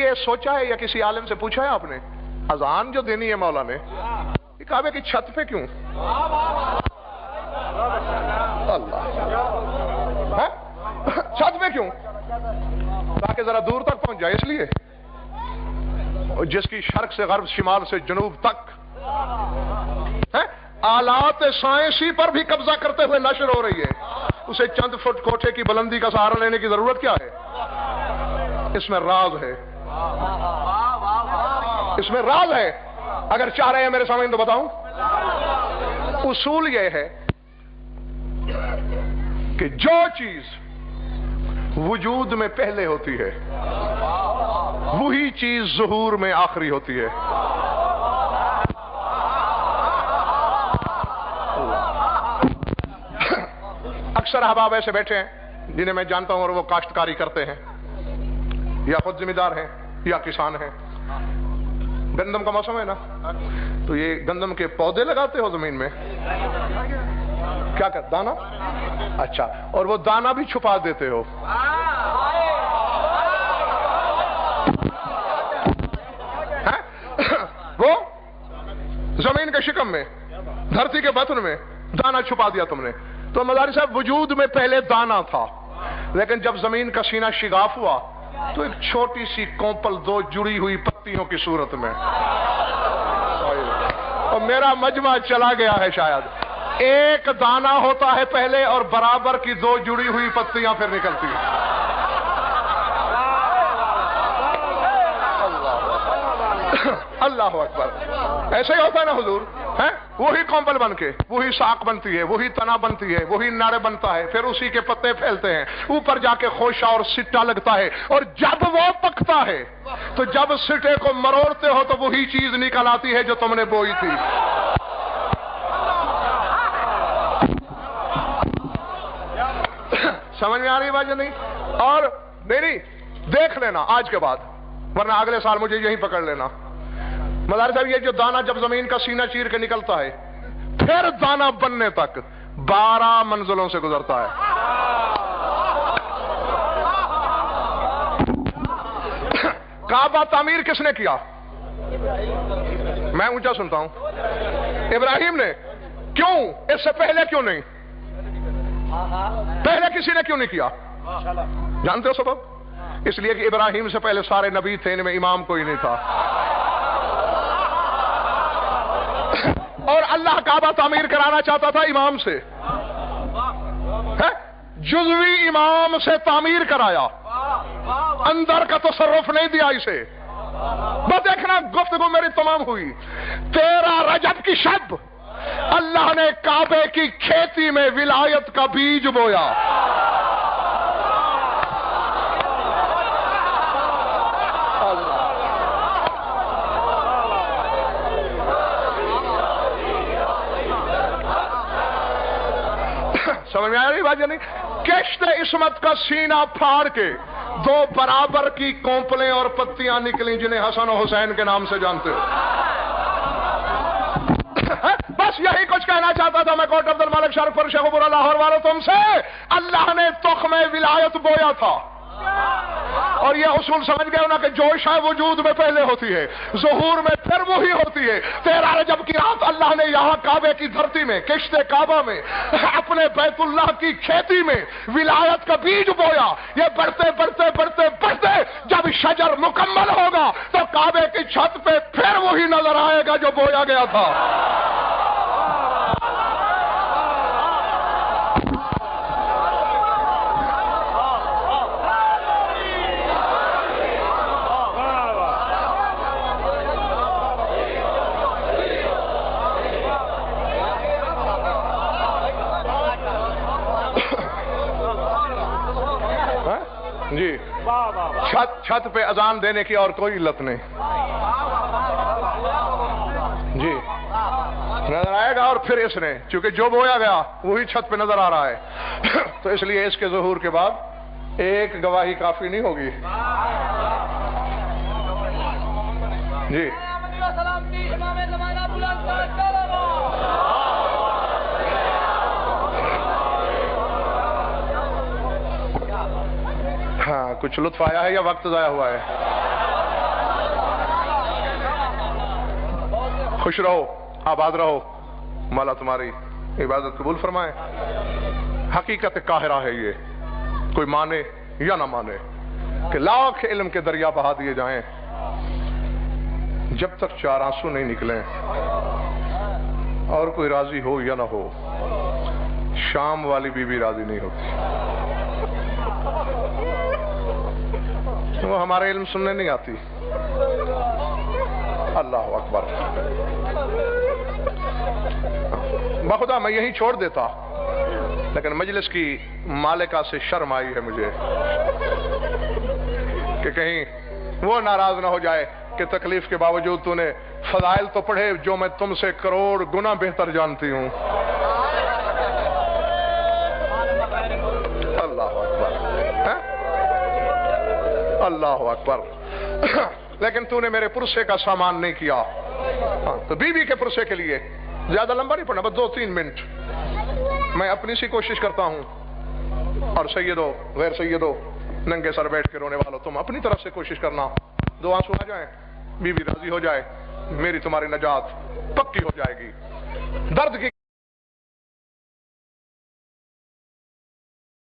یہ سوچا ہے یا کسی عالم سے پوچھا ہے آپ نے اذان جو دینی ہے مولا نے یہ کعبے کی چھت پہ کیوں؟ اللہ چھت پہ کیوں؟ تاکہ ذرا دور تک پہنچ جائے، اس لیے جس کی شرق سے غرب شمال سے جنوب تک آلات سائنسی پر بھی قبضہ کرتے ہوئے نشر ہو رہی ہے، اسے چند فٹ کوٹھے کی بلندی کا سہارا لینے کی ضرورت کیا ہے؟ اس میں راز ہے، اس میں راز ہے۔ اگر چاہ رہے ہیں میرے سامنے تو بتاؤں، اصول یہ ہے کہ جو چیز وجود میں پہلے ہوتی ہے وہی چیز ظہور میں آخری ہوتی ہے۔ اکثر احباب ایسے بیٹھے ہیں جنہیں میں جانتا ہوں اور وہ کاشتکاری کرتے ہیں یا خود ذمہ دار ہیں یا کسان ہیں۔ گندم کا موسم ہے نا، تو یہ گندم کے پودے لگاتے ہو زمین میں، کیا کر دانا؟ اچھا، اور وہ دانا بھی چھپا دیتے ہو۔ وہ زمین کے شکم میں، دھرتی کے بطن میں دانا چھپا دیا تم نے۔ تو مداری صاحب وجود میں پہلے دانا تھا، لیکن جب زمین کا سینہ شگاف ہوا تو ایک چھوٹی سی کومپل دو جڑی ہوئی پتیوں کی صورت میں، اور میرا مجمع چلا گیا ہے شاید، ایک دانا ہوتا ہے پہلے اور برابر کی دو جڑی ہوئی پتیاں پھر نکلتی ہیں۔ اللہ اکبر، ایسے ہی ہوتا ہے نا حضور، وہی کومپل بن کے وہی ساق بنتی ہے، وہی تنا بنتی ہے، وہی ناڑے بنتا ہے، پھر اسی کے پتے پھیلتے ہیں، اوپر جا کے خوشا اور سٹا لگتا ہے، اور جب وہ پکتا ہے تو جب سٹے کو مروڑتے ہو تو وہی چیز نکل آتی ہے جو تم نے بوئی تھی۔ سمجھ میں آ رہی بات یا نہیں؟ اور نہیں دیکھ لینا آج کے بعد، ورنہ اگلے سال مجھے یہیں پکڑ لینا۔ مداری صاحب یہ جو دانا جب زمین کا سینہ چیر کے نکلتا ہے پھر دانا بننے تک 12 منزلوں سے گزرتا ہے۔ کعبہ تعمیر کس نے کیا؟ میں اونچا سنتا ہوں، ابراہیم نے۔ کیوں؟ اس سے پہلے کیوں نہیں؟ پہلے کسی نے کیوں نہیں کیا؟ جانتے ہو سبب؟ اس لیے کہ ابراہیم سے پہلے سارے نبی تھے، ان میں امام کوئی نہیں تھا، اور اللہ کعبہ تعمیر کرانا چاہتا تھا امام سے، جزوی امام سے تعمیر کرایا، اندر کا تصرف نہیں دیا اسے۔ بس دیکھنا گفتگو میری تمام ہوئی۔ 13 رجب کی شب اللہ نے کعبے کی کھیتی میں ولایت کا بیج بویا۔ سمجھ میں آ رہی بات یا نہیں؟ کشت عصمت کا سینہ پھاڑ کے 2 برابر کی کومپلیں اور پتیاں نکلیں جنہیں حسن و حسین کے نام سے جانتے ہو۔ بس یہی کچھ کہنا چاہتا تھا میں کوٹ عبد المالک شریف پر شیخ پورہ لاہور والوں تم سے۔ اللہ نے تخم ولایت بویا تھا، اور یہ اصول سمجھ گئے ہونا کہ جو شے وجود میں پہلے ہوتی ہے ظہور میں پھر وہی ہوتی ہے۔ 13 رجب کی رات اللہ نے یہاں کعبے کی دھرتی میں، کشت کعبہ میں، اپنے بیت اللہ کی کھیتی میں ولایت کا بیج بویا۔ یہ بڑھتے بڑھتے بڑھتے بڑھتے جب شجر مکمل ہوگا تو کعبے کی چھت پہ پھر وہی نظر آئے گا جو بویا گیا تھا۔ جی، چھت پہ اذان دینے کی اور کوئی علت نہیں جی، نظر آئے گا۔ اور پھر اس نے چونکہ جو بویا گیا وہی چھت پہ نظر آ رہا ہے تو اس لیے اس کے ظہور کے بعد ایک گواہی کافی نہیں ہوگی جی۔ ہاں، کچھ لطف آیا ہے یا وقت ضائع ہوا ہے؟ خوش رہو، آباد رہو، مولا تمہاری عبادت قبول فرمائے۔ حقیقت قاہرہ ہے یہ، کوئی مانے یا نہ مانے، کہ لاکھ علم کے دریا بہا دیے جائیں، جب تک چار آنسو نہیں نکلیں اور کوئی راضی ہو یا نہ ہو، شام والی بی بی راضی نہیں ہوتی۔ وہ ہمارے علم سننے نہیں آتی۔ اللہ اکبر، بخدا میں یہی چھوڑ دیتا، لیکن مجلس کی مالکہ سے شرم آئی ہے مجھے کہ کہیں وہ ناراض نہ ہو جائے کہ تکلیف کے باوجود تو نے فضائل تو پڑھے جو میں تم سے کروڑ گنا بہتر جانتی ہوں۔ اللہ اکبر، اللہ اکبر، لیکن تو نے میرے پرسے کا سامان نہیں کیا۔ تو بی بی کے پرسے کے لیے زیادہ لمبا نہیں پڑھنا، بس 2-3 منٹ میں اپنی سی کوشش کرتا ہوں، اور سیدو غیر سیدو ننگے سر بیٹھ کے رونے والوں تم اپنی طرف سے کوشش کرنا، 2 آنسو آ جائیں، بی بی راضی ہو جائے، میری تمہاری نجات پکی ہو جائے گی۔ درد کی